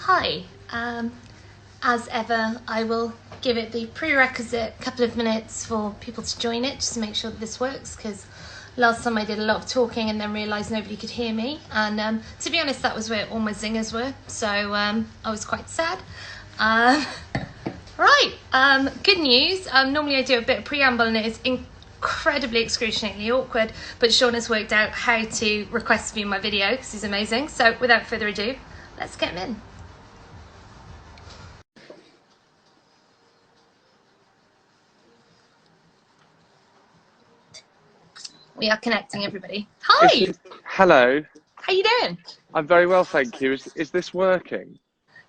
Hi. As ever, I will give it the prerequisite couple of minutes for people to join it just to make sure that this works, because last time I did a lot of talking and then realised nobody could hear me, and to be honest that was where all my zingers were, so I was quite sad. Good news. Normally I do a bit of preamble and it is incredibly excruciatingly awkward, but Seann has worked out how to request to view my video because he's amazing. So without further ado, let's get him in. We are connecting, everybody. Hi! Hello. How you doing? I'm very well, thank you. Is this working?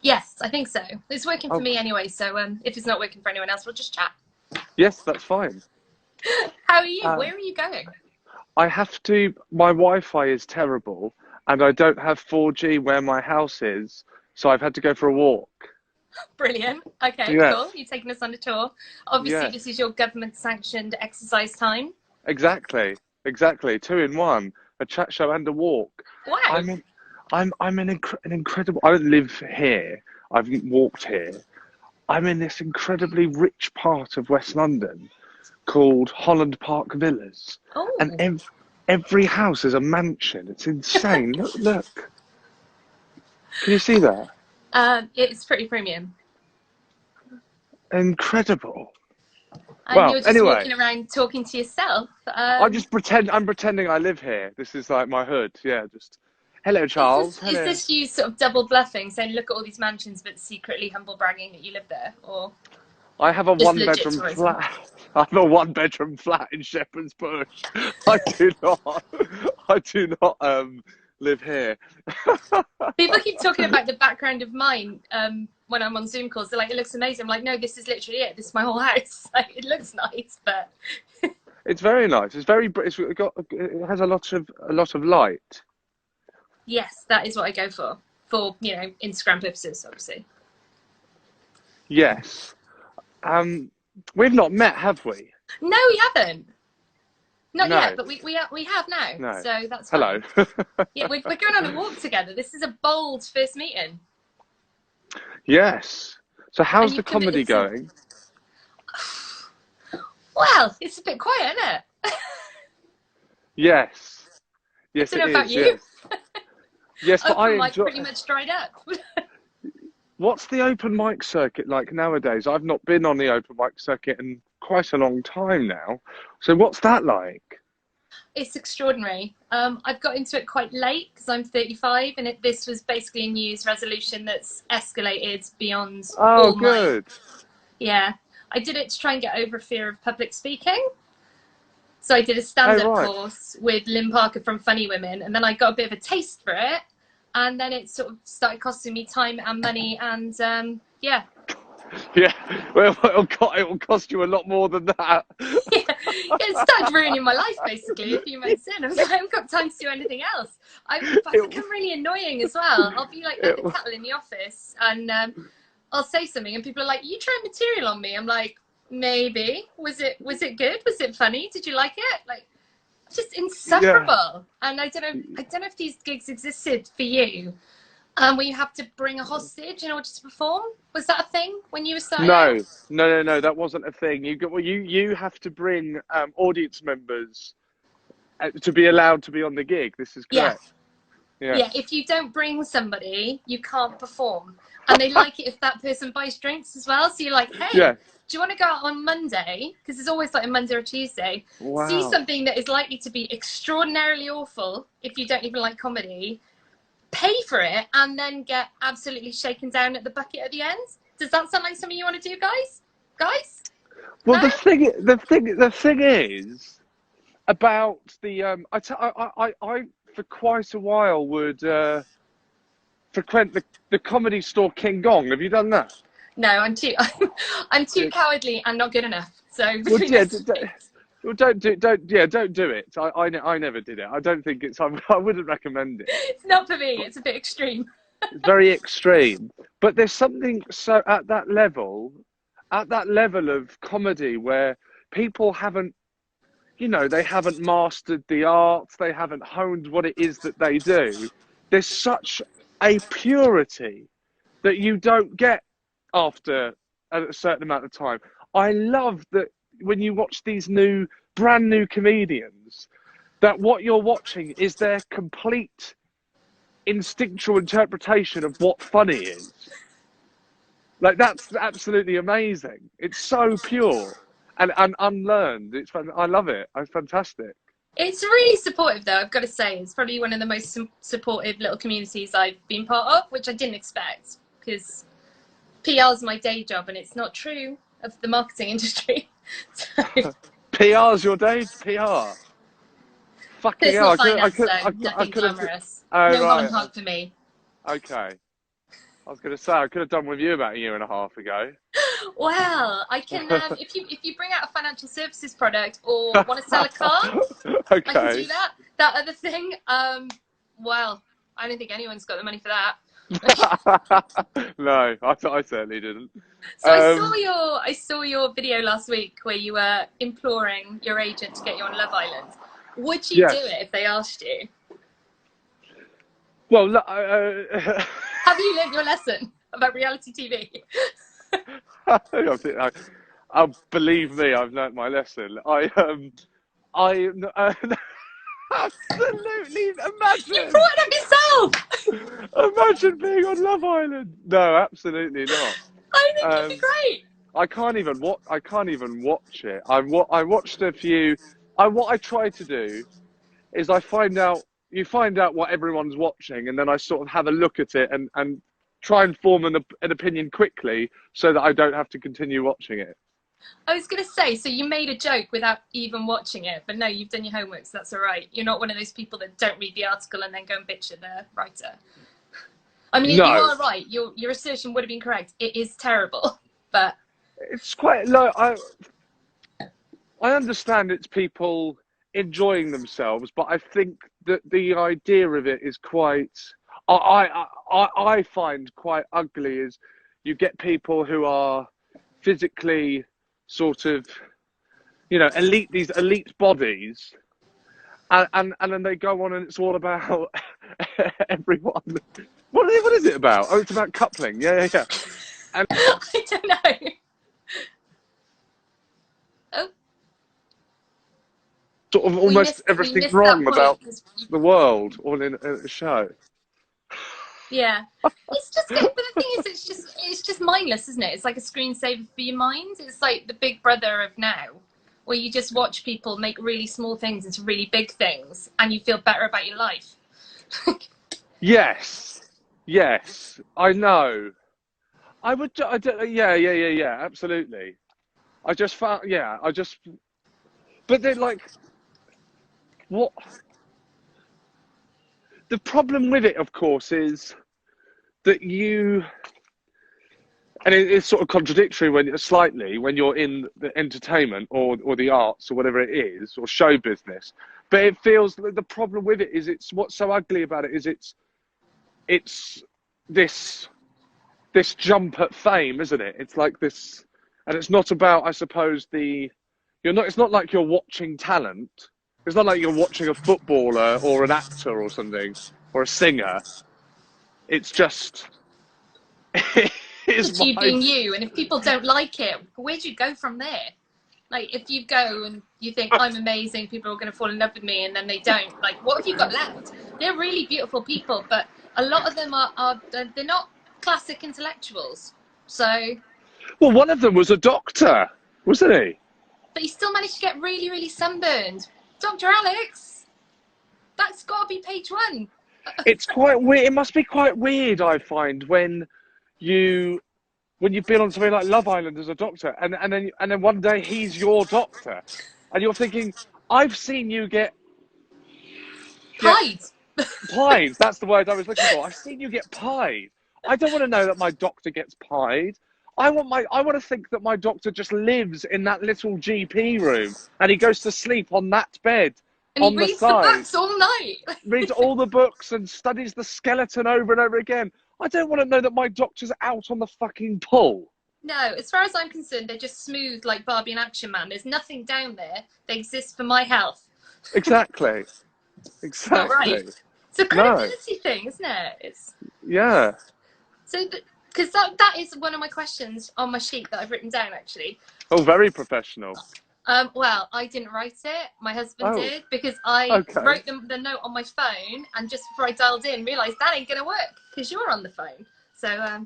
Yes, I think so. It's working for me anyway, so if it's not working for anyone else, we'll just chat. Yes, that's fine. How are you? Where are you going? I have to, my Wi-Fi is terrible and I don't have 4G where my house is, so I've had to go for a walk. Brilliant. Okay, Yes. cool. You're taking us on a tour. Obviously, Yes. This is your government-sanctioned exercise time. Exactly. 2 in 1, a chat show and a walk. Wow. I'm an incredible, I don't live here, I've walked here. I'm in this incredibly rich part of West London called Holland Park Villas. Oh. And every house is a mansion. It's insane. Look. Can you see that? It's pretty premium. Incredible. And Well, you're just anyway, walking around talking to yourself. I'm pretending I live here. This is like my hood. Yeah, just hello, Charles. Is this you sort of double bluffing, saying look at all these mansions, but secretly humble bragging that you live there, or? I have a one-bedroom tourism? flat. I have a one-bedroom flat in Shepherd's Bush. I do not live here. People keep talking about the background of mine when I'm on Zoom calls. They're like, it looks amazing. I'm like, no, this is literally it. This is my whole house. Like, it looks nice, but It's very nice. It has a lot of light. yes, that is what I go for Instagram purposes, obviously. Yes. We've not met, have we? No, we haven't. Not No. yet, but we have now. No. So that's hello. Yeah, we're going on a walk together. This is a bold first meeting. Yes. So how's the comedy going? Well, it's a bit quiet, isn't it? Yes. Yes, I don't it know about is. you. Yes. Yes, but I Open mic enjoy. pretty much dried up. What's the open mic circuit like nowadays? I've not been on the open mic circuit in quite a long time now. So what's that like? It's extraordinary. I've got into it quite late because I'm 35, and this was basically a New Year's resolution that's escalated beyond all good. Yeah, I did it to try and get over fear of public speaking. So I did a stand-up course with Lynn Parker from Funny Women, and then I got a bit of a taste for it, and then it sort of started costing me time and money, and yeah. Yeah, well, it'll cost you a lot more than that. It started ruining my life basically a few months in. I was like, I haven't got time to do anything else. I've become really annoying as well. I'll be like the kettle in the office, and I'll say something, and people are like, "You trying material on me?" I'm like, maybe. Was it good? Was it funny? Did you like it? Like, just insufferable. Yeah. And I don't know if these gigs existed for you. Where you have to bring a hostage in order to perform. Was that a thing when you were starting out? No, that wasn't a thing. You have to bring audience members to be allowed to be on the gig. This is correct. Yeah, if you don't bring somebody, you can't perform. And they like it if that person buys drinks as well. So you're like, hey, do you want to go out on Monday? Because it's always like a Monday or Tuesday. Wow. See something that is likely to be extraordinarily awful if you don't even like comedy. Pay for it and then get absolutely shaken down at the bucket at the end. Does that sound like something you want to do, guys? Well, no? the thing is about the I for quite a while would frequent the comedy store King Gong. Have you done that? No, I'm too cowardly and not good enough. So don't do it. I never did it. I don't think I wouldn't recommend it. It's not for me. It's a bit extreme. It's very extreme. But there's something so at that level of comedy where people haven't, they haven't mastered the art. They haven't honed what it is that they do. There's such a purity that you don't get after a certain amount of time. I love that when you watch these brand new comedians, that what you're watching is their complete instinctual interpretation of what funny is. Like, that's absolutely amazing. It's so pure and unlearned. It's fun. I love it. It's fantastic. It's really supportive, though, I've got to say. It's probably one of the most supportive little communities I've been part of, which I didn't expect, because PR is my day job, and it's not true of the marketing industry. So, PR's your day? PR? Fucking it's hell. not finance, though. I Nothing could have. glamorous. Oh, No Holland right. Park for me. Okay. I was going to say, I could have done with you about a year and a half ago. Well, I can, if you bring out a financial services product or want to sell a car, Okay. I can do that. That other thing, well, I don't think anyone's got the money for that. No, I certainly didn't. So I saw your video last week where you were imploring your agent to get you on Love Island. Would you do it if they asked you? Well, have you learned your lesson about reality TV? Believe me, I've learnt my lesson. Absolutely, imagine. You brought it up yourself. Imagine being on Love Island. No, absolutely not. I think it'd be great. I can't even watch it. I watched a few. What I try to do is you find out what everyone's watching, and then I sort of have a look at it and try and form an opinion quickly so that I don't have to continue watching it. I was going to say, so you made a joke without even watching it, but no, you've done your homework, so that's all right. You're not one of those people that don't read the article and then go and bitch at the writer. I mean, No. you are right. Your assertion would have been correct. It is terrible, but it's quite low. I understand it's people enjoying themselves, but I think that the idea of it is quite. I find quite ugly is you get people who are physically sort of, these elite bodies, and then they go on and it's all about everyone. What is it about? Oh, it's about coupling. Yeah. And I don't know. Oh. Sort of almost everything wrong about the world all in a show. Yeah, it's just good, but the thing is, it's just mindless, isn't it? It's like a screensaver for your mind. It's like the Big Brother of now, where you just watch people make really small things into really big things, and you feel better about your life. Yes, I know. I would, yeah, absolutely. I just found, but then what? The problem with it, of course, is that and it's sort of contradictory when you're in the entertainment or the arts or whatever it is, or show business. But it feels the problem with it is what's so ugly about it is it's this jump at fame, isn't it? It's like this, and it's not about, I suppose, it's not like you're watching talent. It's not like you're watching a footballer or an actor or something, or a singer. It's just... It's you being you, and if people don't like it, where do you go from there? Like, if you go and you think, I'm amazing, people are going to fall in love with me, and then they don't, like, what have you got left? They're really beautiful people, but a lot of them they're not classic intellectuals, so... Well, one of them was a doctor, wasn't he? But he still managed to get really, really sunburned. Dr. Alex, that's got to be page one. It's quite weird. It must be quite weird, I find, when you've been on something like Love Island as a doctor, and then one day he's your doctor, and you're thinking, I've seen you get pied. Pied. That's the word I was looking for. I've seen you get pied. I don't want to know that my doctor gets pied. I want to think that my doctor just lives in that little GP room and he goes to sleep on that bed and on the side. He reads the books all night. Reads all the books and studies the skeleton over and over again. I don't want to know that my doctor's out on the fucking pull. No, as far as I'm concerned, they're just smooth like Barbie and Action Man. There's nothing down there. They exist for my health. Exactly. It's not right. It's a credibility thing, isn't it? Yeah. So because that is one of my questions on my sheet that I've written down, actually. Oh, very professional. Well, I didn't write it. My husband Oh, did, because I okay. wrote the note on my phone, and just before I dialed in, realised that ain't going to work because you're on the phone. So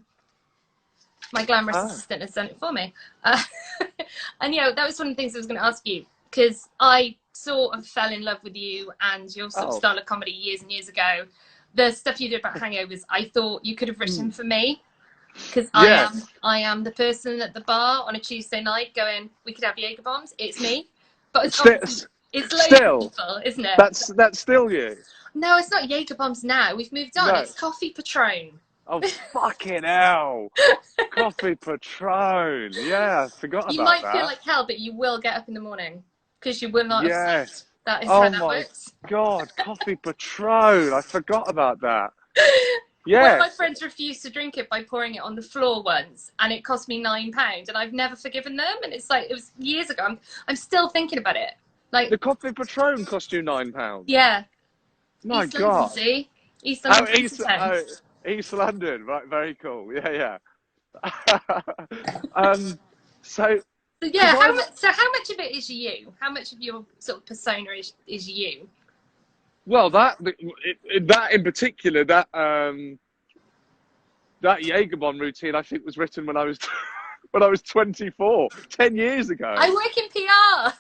my glamorous assistant has done it for me. And that was one of the things I was going to ask you, because I sort of fell in love with you and your sort of style of comedy years and years ago. The stuff you did about hangovers, I thought you could have written for me. Because I am the person at the bar on a Tuesday night going, we could have Jaeger bombs. It's me, but it's loads of people, isn't it? That's still you. No, it's not Jaeger bombs now. We've moved on. No. It's Coffee Patron. Oh, fucking hell! Coffee Patron. Yeah, I forgot about that. You might feel like hell, but you will get up in the morning because you will not have slept. That is how that works. Oh my God, Coffee Patron! I forgot about that. Yeah. One of my friends refused to drink it by pouring it on the floor once, and it cost me £9, and I've never forgiven them. And it's like, it was years ago. I'm still thinking about it. Like, the Coffee Patron cost you £9. Yeah. My East God. London, see? East London. East London. Right, very cool. Yeah. So yeah, how much of it is you? How much of your sort of persona is you? Well, that in particular, that Jaegerbomb routine, I think was written when I was 24, 10 years ago. I work in PR.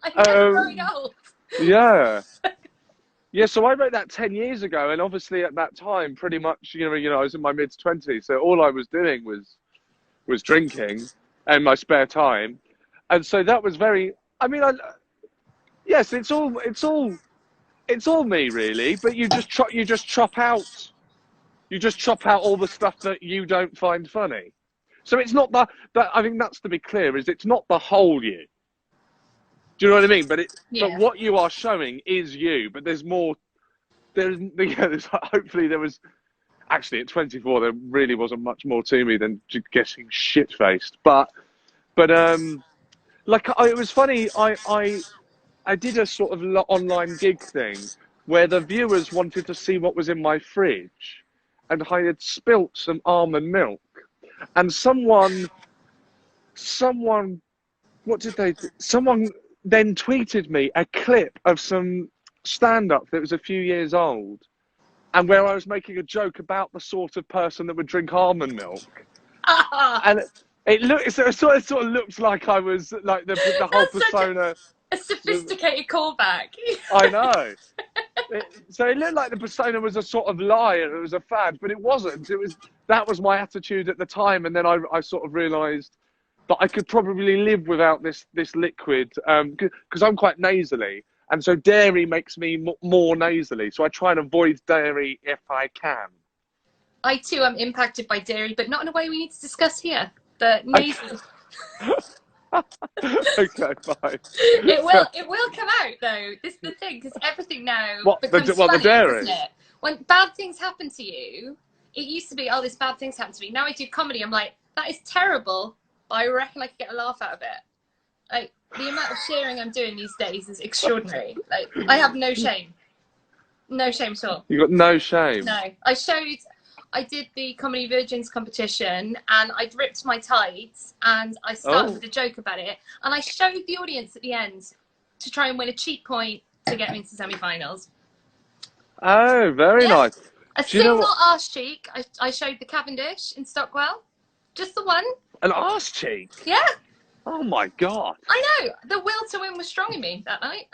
I'm never growing old. Yeah. Yeah, so I wrote that 10 years ago, and obviously at that time, pretty much, I was in my mid-20s, so all I was doing was drinking in my spare time, and so that was very. I mean, yes, it's all me really, but you just chop out all the stuff that you don't find funny. So it's not that I think that's to be clear, is it's not the whole you. Do you know what I mean? But but what you are showing is you. But there's more. Hopefully there was. Actually, at 24, there really wasn't much more to me than just getting shit faced. But it was funny. I did a sort of online gig thing where the viewers wanted to see what was in my fridge, and I had spilt some almond milk, and someone, what did they do? Someone then tweeted me a clip of some stand-up that was a few years old, and where I was making a joke about the sort of person that would drink almond milk. And it sort of looked like I was like the whole persona. A sophisticated callback. I know. So it looked like the persona was a sort of lie and it was a fad, but it wasn't. That was my attitude at the time, and then I sort of realised that I could probably live without this liquid, because I'm quite nasally, and so dairy makes me more nasally. So I try and avoid dairy if I can. I too am impacted by dairy, but not in a way we need to discuss here. The nasal. Okay, fine. It will come out though. This is the thing, because everything now becomes funny, the dairy? Isn't it? When bad things happen to you, it used to be, oh, this bad things happen to me. Now I do comedy, I'm like, that is terrible, but I reckon I could get a laugh out of it. Like, the amount of sharing I'm doing these days is extraordinary. Like, I have no shame. No shame at all. You got no shame? No. I did the Comedy Virgins competition, and I'd ripped my tights, and I started with a joke about it, and I showed the audience at the end to try and win a cheap point to get me into semi-finals. Oh, very nice. A single arse cheek. I showed the Cavendish in Stockwell. Just the one. An arse cheek? Yeah. Oh my God. I know. The will to win was strong in me that night.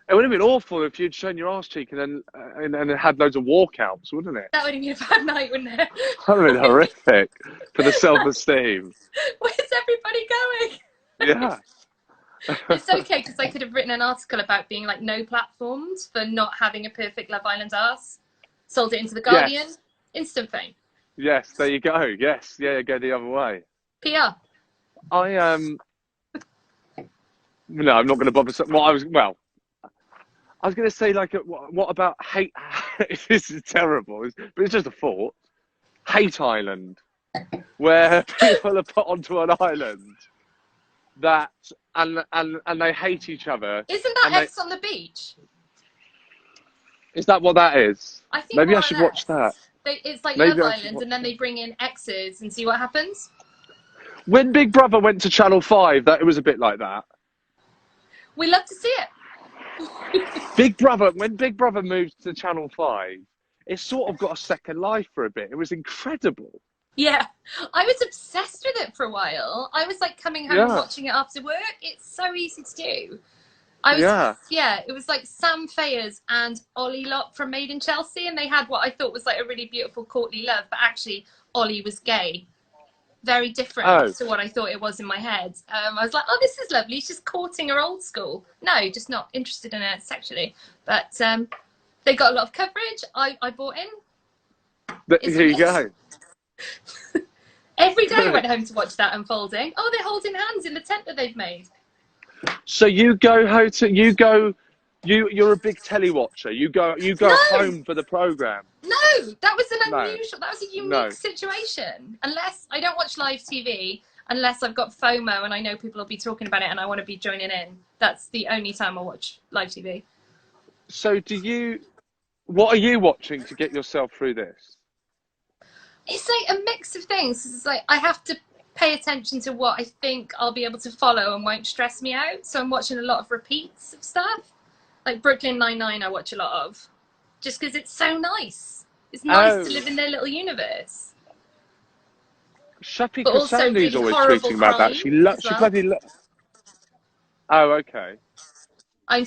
It would have been awful if you'd shown your arse cheek and then had loads of walkouts, wouldn't it? That would have been a bad night, wouldn't it? That would have been horrific for the self-esteem. Where's everybody going? Yeah. It's okay, because I could have written an article about being like no platforms for not having a perfect Love Island arse. Sold it into the Guardian. Yes. Instant fame. Yes, there you go. Yes, yeah, go the other way. PR. No, I'm not going to bother. I was going to say, like, what about hate? This is terrible, but it's just a thought. Hate Island, where people are put onto an island and they hate each other. Isn't that X on the Beach? Is that what that is? I think maybe I should watch that. It's like Maybe Love I should Island, watch and then that. they bring in exes and see what happens. When Big Brother went to Channel 5, that it was a bit like that. We love to see it. When Big Brother moved to Channel 5, it sort of got a second life for a bit. It was incredible. Yeah, I was obsessed with it for a while. I was like coming home and Yeah, watching it after work. It's so easy to do. I was, yeah. yeah, it was like Sam Fayers and Ollie Lott from Made in Chelsea, and they had what I thought was like a really beautiful courtly love, but actually Ollie was gay. Very different Oh, to what I thought it was in my head. I was like, oh, this is lovely. She's courting her old school. No, just not interested in her sexually. But they got a lot of coverage. I bought in. It's here you amazing. go. Every day I went home to watch that unfolding. Oh, they're holding hands in the tent that they've made. So you're a big telly watcher. You go No, home for the program. no, that was No, that was a unique no. situation. Unless I don't watch live TV, unless I've got FOMO and I know people will be talking about it and I want to be joining in. That's the only time I watch live TV. So what are you watching to get yourself through this? It's like a mix of things. It's like I have to pay attention to what I think I'll be able to follow and won't stress me out. So I'm watching a lot of repeats of stuff. Like Brooklyn Nine-Nine I watch a lot of. Just because it's so nice. It's nice to Oh, live in their little universe. Shafi But also Kasauli's really always horrible tweeting about that. crime as She well. bloody Oh, okay. I'm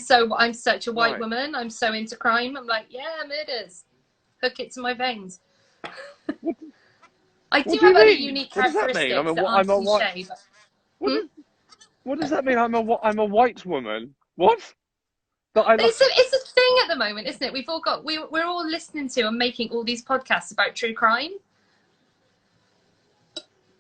such a white Right. woman. I'm so into crime. I'm like, yeah, murders. Hook it to my veins. I do What do have you other mean? unique What does that mean? characteristics that aren't I'm a white. cliche. But, What hmm? does what does that mean? I'm a white woman. What? That I love. It's a thing at the moment, isn't it? We're all listening to and making all these podcasts about true crime.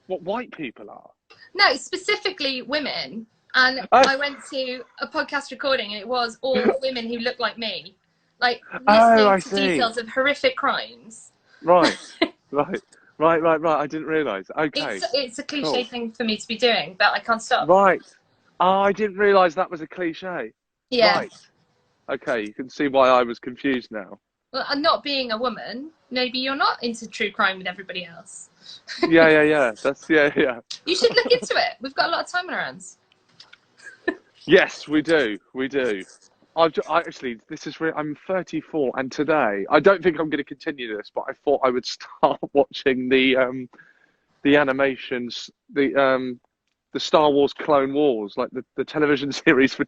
What white people are. No, specifically women. And Oh, I went to a podcast recording and it was all women who look like me, like oh, listening I to see. details of horrific crimes. Right, right, right. I didn't realise. Okay, It's a cliche cool. thing for me to be doing, but I can't stop. Right. Oh, I didn't realise that was a cliche. Yeah. Right. Okay, you can see why I was confused now. Well, and not being a woman, maybe you're not into true crime with everybody else. Yeah. Yeah. You should look into it. We've got a lot of time on our hands. Yes, we do. We do. Actually, this is real. I'm 34, and today I don't think I'm going to continue this, but I thought I would start watching the animations, the Star Wars Clone Wars, like the television series for